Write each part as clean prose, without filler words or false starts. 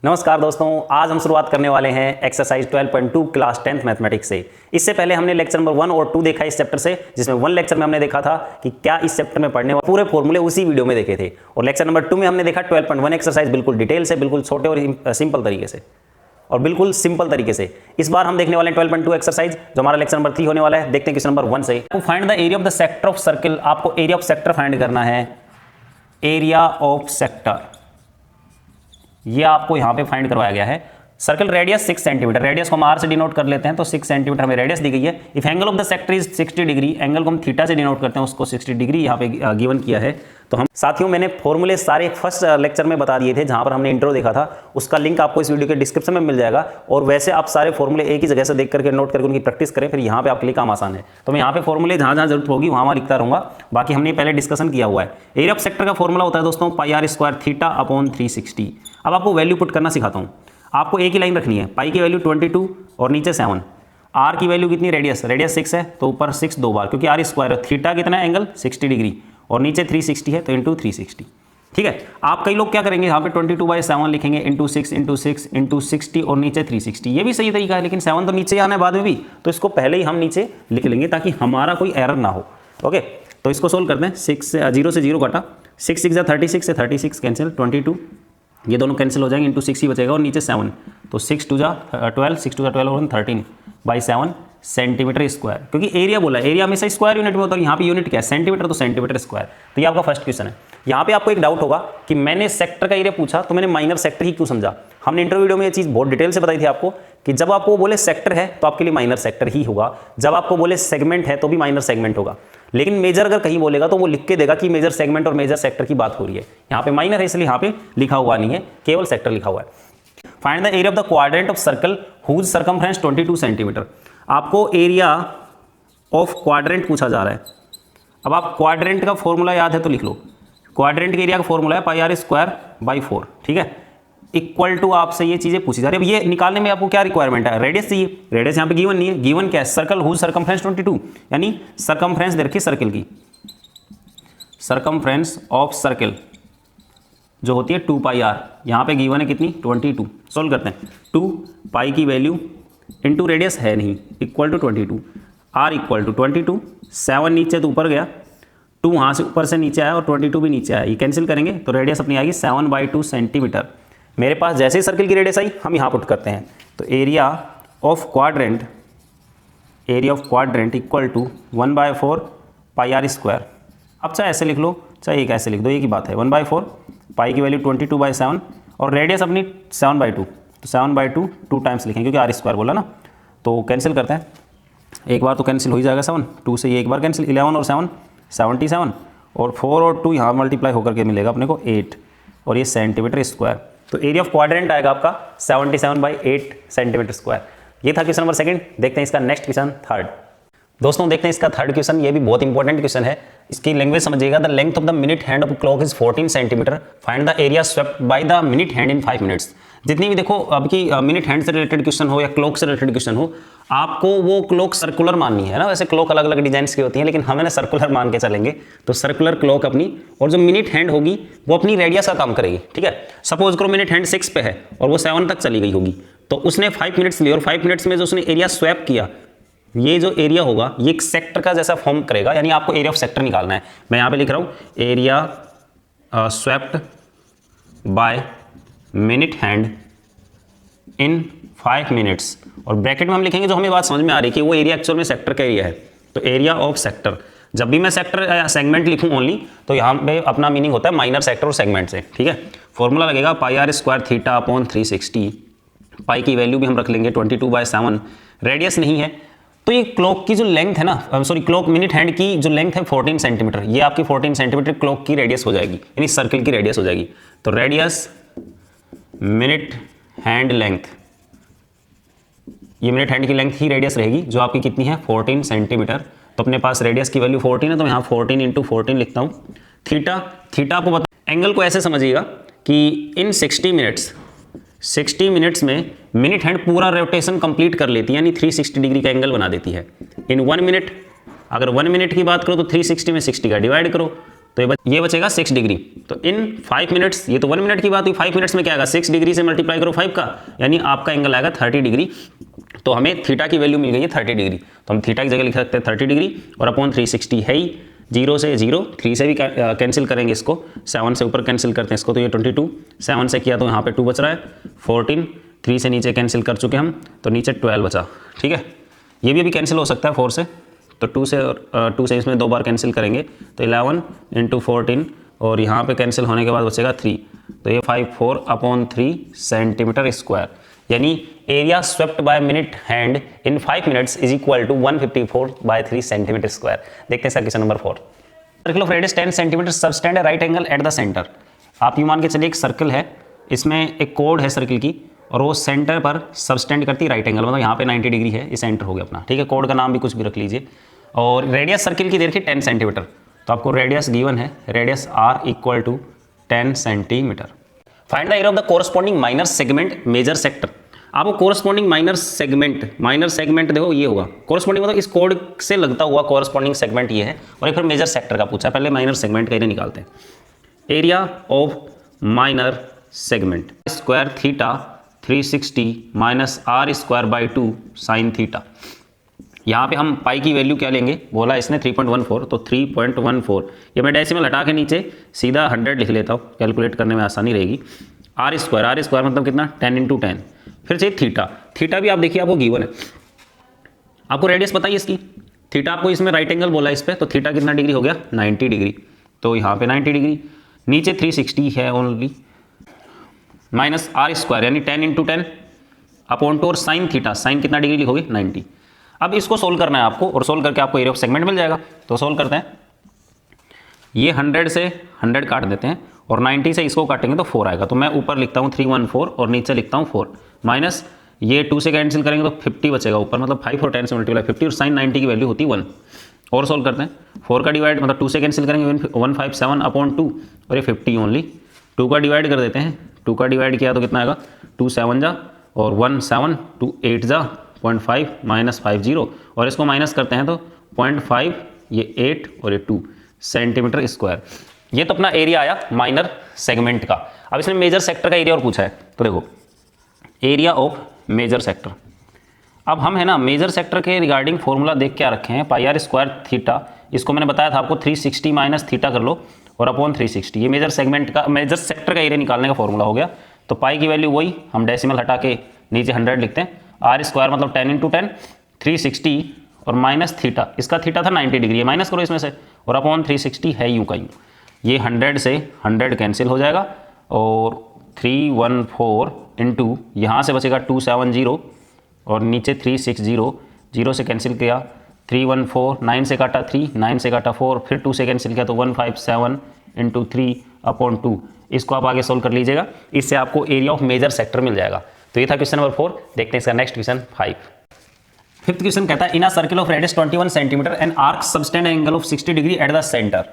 नमस्कार दोस्तों, आज हम शुरुआत करने वाले हैं एक्सरसाइज 12.2 क्लास 10th मैथमेटिक्स से। इससे पहले हमने लेक्चर नंबर 1 और 2 देखा इस चैप्टर से, जिसमें 1 लेक्चर में हमने देखा था कि क्या इस चैप्टर में पढ़ने वाले पूरे फॉर्मूले उसी वीडियो में देखे थे, और लेक्चर नंबर 2 में हमने देखा 12.1 एक्सरसाइज बिल्कुल डिटेल से, बिल्कुल छोटे और सिंपल तरीके से और बिल्कुल सिंपल तरीके से। इस बार हम देखने वाले हैं 12.2 एक्सरसाइज, जो हमारा लेक्चर नंबर 3 होने वाला है। देखते हैं क्वेश्चन नंबर 1 से। Find the area of the sector of circle. आपको एरिया ऑफ सेक्टर फाइंड करना है। एरिया ऑफ सेक्टर ये आपको यहां पे फाइंड करवाया गया है। सर्कल रेडियस 6 सेंटीमीटर, रेडियस को हम आर से डिनोट कर लेते हैं, तो 6 सेंटीमीटर हमें रेडियस दी गई है। If angle of the sector is 60 degree, angle को हम थीटा से डिनोट करते हैं, उसको 60 डिग्री यहाँ पे गिवन किया है। तो हम साथियों, मैंने फॉर्मूले सारे फर्स्ट लेक्चर में बता दिए थे, जहां पर हमने इंट्रो देखा था, उसका लिंक आपको इस वीडियो के डिस्क्रिप्शन में मिल जाएगा। और वैसे आप सारे फॉर्मूले एक ही जगह से देख करके नोट करके उनकी प्रैक्टिस करें, फिर यहाँ पे आपके लिए काम आसान है। तो मैं यहाँ पे फॉर्मूले जहां जहां जरूरत होगी वहां लिखता रहूंगा, बाकी हमने पहले डिस्कशन किया हुआ है। एरिया ऑफ सेक्टर का फॉर्मूला होता है दोस्तों पाई आर स्क्वायर थीटा अपॉन 360। अब आपको वैल्यू पुट करना सिखाता हूँ। आपको एक ही लाइन रखनी है, पाई की वैल्यू 22 और नीचे 7। आर की वैल्यू कितनी, रेडियस 6 है, तो ऊपर 6 दो बार, क्योंकि आर स्क्वायर है। थीटा कितना है, एंगल 60 डिग्री, और नीचे 360 है, तो इंटू 360। ठीक है। आप कई लोग क्या करेंगे, यहाँ पे 22/7 लिखेंगे, इंटू 6 इंटू 6 इंटू 60 और नीचे 360। ये भी सही तरीका है, लेकिन 7 तो नीचे आना है बाद में भी, तो इसको पहले ही हम नीचे लिख लेंगे ताकि हमारा कोई एरर ना हो। ओके, तो इसको सोल्व करते हैं। 0 से 0 काटा, 6 6 36 से 36 कैंसिल, 22 ये दोनों कैंसिल हो जाएंगे, इंटू 6 ही बचेगा, और नीचे 7, तो 6 2 जा 12, 6 2 जा 12 और 13/7 सेंटीमीटर स्क्वायर। क्योंकि एरिया बोला, एरिया हमेशा स्क्वायर यूनिट में होता है, यहाँ पे यूनिट क्या है, सेंटीमीटर, तो सेंटीमीटर स्क्वायर। तो ये आपका फर्स्ट क्वेश्चन है। यहाँ पे आपको एक डाउट होगा कि मैंने सेक्टर का एरिया पूछा तो मैंने माइनर सेक्टर ही क्यों समझा। हमने इंटरव्यू वीडियो में ये चीज़ बहुत डिटेल से बताई थी आपको कि जब आपको बोले सेक्टर है तो आपके लिए माइनर सेक्टर ही होगा, जब आपको बोले सेगमेंट है तो भी माइनर सेगमेंट होगा। लेकिन मेजर अगर कहीं बोलेगा तो वो लिख के देगा कि मेजर सेगमेंट और मेजर सेक्टर की बात हो रही है। यहाँ पे माइनर है, इसलिए यहाँ पे लिखा हुआ नहीं है, केवल सेक्टर लिखा हुआ है। Find the area of the quadrant of circle whose circumference 22 centimetre. आपको एरिया ऑफ क्वाड्रेंट पूछा जा रहा है। अब आप क्वाड्रेंट का फॉर्मूला याद है तो लिख लो। क्वाड्रेंट के एरिया का फॉर्मूला है पाई आर स्क्वायर बाई 4। ठीक है, इक्वल टू आपसे ये चीजें पूछी जा रही है। अब ये निकालने में आपको क्या रिक्वायरमेंट है, रेडियस चाहिए। रेडियस यहाँ पे गिवन नहीं है, गिवन क्या है, सर्कल हुज सर्कमफ्रेंस 22, यानी सर्कमफ्रेंस दे रखी सर्कल की, सर्कमफ्रेंस ऑफ सर्कल जो होती है 2 पाई आर, यहाँ पे गिवन है कितनी, 22। सोल्व करते हैं। 2 पाई की वैल्यू इंटू रेडियस है नहीं, equal to 22, R equal to 22, 7 नीचे तो ऊपर गया, 2 वहाँ से ऊपर से नीचे आया और 22 भी नीचे आया, ये कैंसिल करेंगे तो रेडियस अपनी आएगी 7/2 सेंटीमीटर। मेरे पास जैसे ही सर्कल की रेडियस आई हम यहाँ पुट करते हैं, तो area of quadrant equal to 1/4 pi are square. अब चाहे ऐसे लिख लो चाहे एक ऐसे लिख दो, एक ही बात है। 1/4 पाई की वैल्यू 22/7 और रेडियस अपनी 7/2, तो 7/2 2 टाइम्स लिखेंगे क्योंकि आर स्क्वायर बोला ना, तो कैंसिल करते हैं। एक बार तो कैंसिल हो ही जाएगा 7, 2 से ये एक बार कैंसिल, 11 और 7 77, और 4 और 2 यहाँ मल्टीप्लाई होकर के मिलेगा अपने को 8, और ये सेंटीमीटर स्क्वायर। तो एरिया ऑफ क्वाड्रेंट आएगा आपका 77/8 सेंटीमीटर स्क्वायर। ये था क्वेश्चन नंबर 2। देखते हैं इसका नेक्स्ट क्वेश्चन 3rd। दोस्तों देखते हैं इसका 3rd क्वेश्चन, ये भी बहुत इंपॉर्टेंट क्वेश्चन है। इसकी लैंग्वेज समझिएगा। The length of the minute hand of clock is 14 centimetre, find the area swept by the minute hand in 5 minutes. जितनी भी देखो अब की मिनट हैंड से रिलेटेड क्वेश्चन हो या क्लॉक से रिलेटेड क्वेश्चन हो, आपको वो क्लॉक सर्कुलर माननी है ना। वैसे क्लॉक अलग अलग डिजाइन की होती हैं, लेकिन हमें ना सर्कुलर मान के चलेंगे। तो सर्कुलर क्लॉक अपनी, और जो मिनट हैंड होगी वो अपनी रेडियस का काम करेगी। ठीक है, सपोज करो मिनट हैंड 6 पे है और वो 7 तक चली गई होगी, तो उसने 5 मिनट्स लिए और 5 मिनट्स में जो उसने एरिया स्वैप किया, ये जो एरिया होगा ये एक सेक्टर का जैसा फॉर्म करेगा, यानी आपको एरिया ऑफ सेक्टर निकालना है। मैं यहाँ पे लिख रहा हूँ area swept by minute hand in 5 minutes, और ब्रैकेट में हम लिखेंगे जो हमें बात समझ में आ रही है कि वो एरिया एक्चुअल में सेक्टर का एरिया है। तो एरिया ऑफ सेक्टर, जब भी मैं सेक्टर या सेगमेंट लिखूं ओनली, तो यहाँ पे अपना मीनिंग होता है माइनर सेक्टर और सेगमेंट से। ठीक है, फॉर्मूला लगेगा पाई आर स्क्वायर थीटा अपॉन 360। पाई की वैल्यू भी हम रख लेंगे 22/7, रेडियस नहीं है, तो ये क्लॉक की जो लेंथ है ना, सॉरी क्लॉक मिनट हैंड की जो लेंथ है 14 सेंटीमीटर, ये आपकी 14 सेंटीमीटर क्लॉक की रेडियस हो जाएगी, यानी सर्कल की रेडियस हो जाएगी। तो रेडियस मिनट हैंड लेंथ, ये मिनट हैंड की लेंथ ही रेडियस रहेगी जो आपकी कितनी है 14 सेंटीमीटर। तो अपने पास रेडियस की वैल्यू 14 है, तो यहाँ 14 × 14 लिखता हूँ। थीटा आपको बता, एंगल को ऐसे समझिएगा कि इन 60 मिनट्स में मिनट हैंड पूरा रोटेशन कंप्लीट कर लेती है, यानी 360 डिग्री का एंगल बना देती है। इन 1 मिनट, अगर 1 मिनट की बात करो तो 360 में 60 का डिवाइड करो, तो ये बचेगा 6 डिग्री। तो इन 5 मिनट्स, ये तो 1 मिनट की बात हुई, 5 मिनट्स में क्या आएगा, 6 डिग्री से मल्टीप्लाई करो 5 का, यानी आपका एंगल आएगा 30 डिग्री। तो हमें थीटा की वैल्यू मिल गई है 30 डिग्री, तो हम थीटा की जगह लिख सकते हैं 30 डिग्री और अपॉन 360 है ही, 0 से 0, 3 से भी कैंसिल करेंगे इसको, 7 से ऊपर कैंसिल करते हैं इसको, तो ये 22, 7 से किया तो यहाँ पे 2 बच रहा है, 14, 3 से नीचे कैंसिल कर चुके हम, तो नीचे 12 बचा। ठीक है, ये भी अभी कैंसिल हो सकता है 4 से, तो 2 से इसमें 2 बार कैंसिल करेंगे, तो 11 × 14 और यहाँ पे कैंसिल होने के बाद बचेगा 3, तो ये 54/3 सेंटीमीटर स्क्वायर, यानी area swept by minute hand in 5 minutes is equal to 154/3 centimetre square. देखते हैं sir question number 4। Circle of radius 10 centimetre subtend right angle at the centre. आप यूँ मान के चलिए एक सर्कल है, इसमें एक कोड है सर्कल की और वो सेंटर पर सबटेंड करती है राइट एंगल, मतलब यहाँ पे 90 डिग्री है, ये सेंटर हो गया अपना। ठीक है, कोड का नाम भी कुछ भी रख लीजिए। और रेडियस सर्कल की देखिए 10 सेंटीमीटर, तो आपको रेडियस गिवन है, radius R equal to 10 centimetre. Find the area of the corresponding minor segment major sector. आपको कोरस्पॉन्डिंग माइनर सेगमेंट देखो ये होगा, कोरस्पॉन्डिंग मतलब इस कोड से लगता हुआ कोरस्पॉन्डिंग सेगमेंट ये है, और एक फिर मेजर सेक्टर का पूछा, पहले माइनर सेगमेंट का एरिया निकालते हैं। Area of minor segment square theta 360 minus are square by 2 sine theta. यहाँ पे हम पाई की वैल्यू क्या लेंगे, बोला इसने 3.14, तो 3.14, ये मैं डेसिमल हटा के नीचे सीधा 100 लिख लेता हूँ, कैलकुलेट करने में आसानी रहेगी। आर स्क्वायर मतलब कितना, 10 × 10, फिर से थीटा भी आप देखिए आपको गिवन है, आपको रेडियस पता ही इसकी, थीटा आपको इसमें राइट एंगल बोला इस पर, तो थीटा कितना डिग्री हो गया, 90 डिग्री, तो यहाँ पे 90 डिग्री, नीचे 360 है ओनली, माइनस आर स्क्वायर यानी 10 × 10 अपॉन 2 और साइन थीटा, साइन कितना डिग्री लिखोगे, 90। अब इसको सोल्व करना है आपको, और सोल्व करके आपको एरिया ऑफ सेगमेंट मिल जाएगा। तो सोल्व करते हैं, ये 100 से 100 काट देते हैं और 90 से इसको काटेंगे तो 4 आएगा, तो मैं ऊपर लिखता हूँ 314 और नीचे लिखता हूँ 4, माइनस ये 2 से कैंसिल करेंगे तो 50 बचेगा ऊपर, मतलब 5 और 10 से मल्टीप्लाई 50, और साइन 90 की वैल्यू होती है 1। और सोल्व करते हैं, 4 का डिवाइड मतलब 2 से कैंसिल करेंगे 157/2 और ये 50 ओनली, 2 का डिवाइड कर देते हैं, 2 का डिवाइड किया तो कितना आएगा, 2 7 जा और 1 7, 2 8 जा 0.5 माइनस 50, और इसको माइनस करते हैं तो 0.5, ये 8 और ये 2 सेंटीमीटर स्क्वायर। ये तो अपना एरिया आया माइनर सेगमेंट का। अब इसने मेजर सेक्टर का एरिया और पूछा है, तो देखो एरिया ऑफ मेजर सेक्टर। अब हम है ना मेजर सेक्टर के रिगार्डिंग फॉर्मूला देख क्या रखे हैं, पाई आर स्क्वायर थीटा, इसको मैंने बताया था आपको 360 माइनस थीटा कर लो और अपॉन 360, ये मेजर सेगमेंट का मेजर सेक्टर का एरिया निकालने का फॉर्मूला हो गया। तो पाई की वैल्यू वही, हम डेसिमल हटा के नीचे 100 लिखते हैं, आर स्क्वायर मतलब 10 × 10, 360 और माइनस थीटा, इसका थीटा था 90 डिग्री, माइनस करो इसमें से, और अपॉन 360 है यूँ का यूँ, ये 100 से 100 कैंसिल हो जाएगा, और 314 इंटू यहाँ से बचेगा 270 और नीचे 360, 0 से कैंसिल किया 314, 9 से काटा 3, 9 से काटा 4, फिर 2 से कैंसिल किया तो 157 × 3/2। इसको आप आगे सोल्व कर लीजिएगा, इससे आपको एरिया ऑफ मेजर सेक्टर मिल जाएगा। तो ये था क्वेश्चन नंबर 4। देखते हैं इसका नेक्स्ट क्वेश्चन 5। फिफ्थ क्वेश्चन कहता है in a circle of radius 21 centimetre and arc subtend angle of 60 degree at the centre.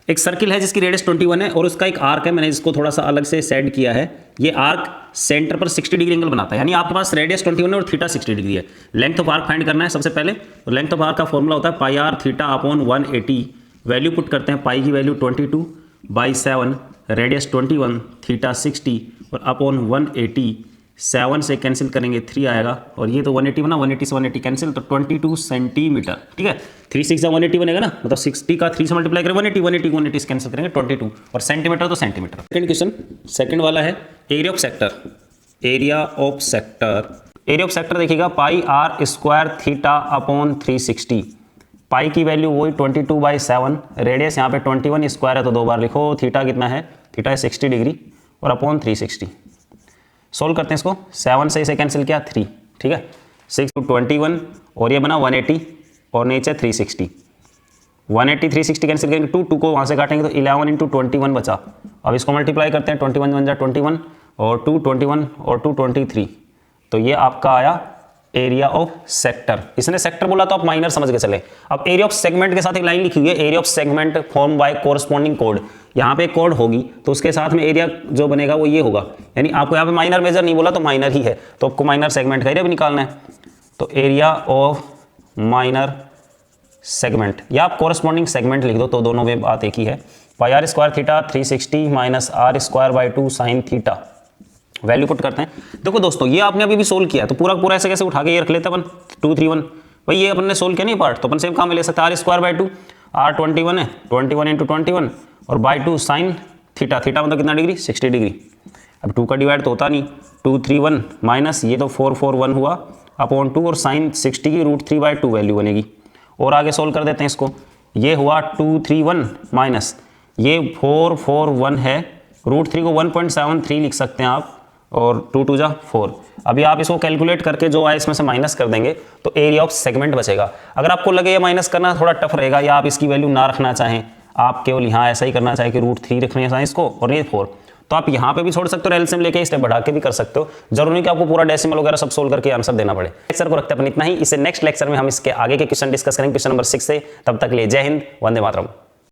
एक सर्किल है जिसकी रेडियस 21 है और उसका एक आर्क है, मैंने इसको थोड़ा सा अलग से सेट किया है। ये आर्क सेंटर पर 60 डिग्री एंगल बनाता है, यानी आपके पास रेडियस 21 है और थीटा 60 डिग्री है। लेंथ ऑफ आर्क फाइंड करना है सबसे पहले, तो लेंथ ऑफ आर्क का फॉर्मूला होता है pi r theta upon 180। Value put करते हैं, पाई की वैल्यू 22/7, रेडियस 21, थीटा 60 और अपॉन 180, 7 से कैंसिल करेंगे 3 आएगा, और ये तो 180 बना, 180 से 180 कैंसिल, तो 22 सेंटीमीटर। ठीक है, 3 6 180 बनेगा ना, मतलब 60 का 3 से मल्टीप्लाई करें 180 से कैंसिल करेंगे 22, और सेंटीमीटर तो सेंटीमीटर। सेकंड क्वेश्चन, सेकंड वाला है area of sector. Area of sector देखिएगा, पाई आर स्क्वायर थीटा अपॉन 360। पाई की वैल्यू वही 22/7, रेडियस यहाँ पे 21 स्क्वायर है तो 2 बार लिखो, थीटा कितना है, थीटा है 60 डिग्री और अपॉन 360। सोल्व करते हैं इसको, 7 से इसे कैंसिल किया 3, ठीक है, 6 × 21 और ये बना 180 और नीचे 360, 180 360 कैंसिल करेंगे 2 को वहाँ से काटेंगे तो 11 × 21 बचा। अब इसको मल्टीप्लाई करते हैं, 21 बन जा 21 और 2 21 और 2 23, तो ये आपका आया एरिया ऑफ सेक्टर। इसने सेक्टर बोला तो आप माइनर समझ के चले। अब एरिया ऑफ सेगमेंट के साथ एक लाइन लिखी हुई है, area of segment form by corresponding code. यहाँ पे कोड होगी तो उसके साथ में एरिया जो बनेगा वो ये होगा, यानी आपको यहाँ पे माइनर मेजर नहीं बोला तो माइनर ही है, तो आपको माइनर सेगमेंट का एरिया भी निकालना है। तो एरिया ऑफ माइनर सेगमेंट या आप कोरस्पॉन्डिंग सेगमेंट लिख दो तो दोनों में बात एक ही है। Pi are square theta 360 minus are square by 2 sine theta. Value put करते हैं। देखो दोस्तों, ये आपने अभी भी सोल्व किया, तो पूरा पूरा ऐसे कैसे उठा के ये रख लेते अपन 231। भाई ये अपन ने सोल्व किया नहीं पार्ट, तो अपन सेम काम में ले सकते हैं। आर स्क्वायर बाई 2, आर 21 है, 21 इंटू 21 और बाई 2 साइन थीटा। थीटा मतलब कितना डिग्री? 60 डिग्री। अब 2 का डिवाइड तो होता नहीं, 231 माइनस ये तो 441 हुआ अपॉन 2 और साइन 60 की √3/2 वैल्यू बनेगी। और आगे सोल्व कर देते हैं इसको। ये हुआ 231 माइनस ये 441 है, √3 को 1.73 लिख सकते हैं आप, और 2 2 जा 4। अभी आप इसको कैलकुलेट करके जो आए इसमें से माइनस कर देंगे तो एरिया ऑफ सेगमेंट बचेगा। अगर आपको लगे ये माइनस करना थोड़ा टफ रहेगा या आप इसकी वैल्यू ना रखना चाहें, आप केवल यहाँ ऐसा ही करना चाहें कि √3 रखना चाहें इसको और ये 4, तो आप यहाँ पे भी छोड़ सकते हो, एलसीएम लेके स्टेप बढ़ा के भी कर सकते हो। जरूरी नहीं कि आपको पूरा डेसिमल वगैरह सब सोल्व करके आंसर देना पड़े। लेक्चर को रखते हैं अपन इतना ही। इससे नेक्स्ट लेक्चर में हम इसके आगे के क्वेश्चन डिस्कस करेंगे, क्वेश्चन नंबर 6 से। तब तक ले जय हिंद, वंदे मातरम।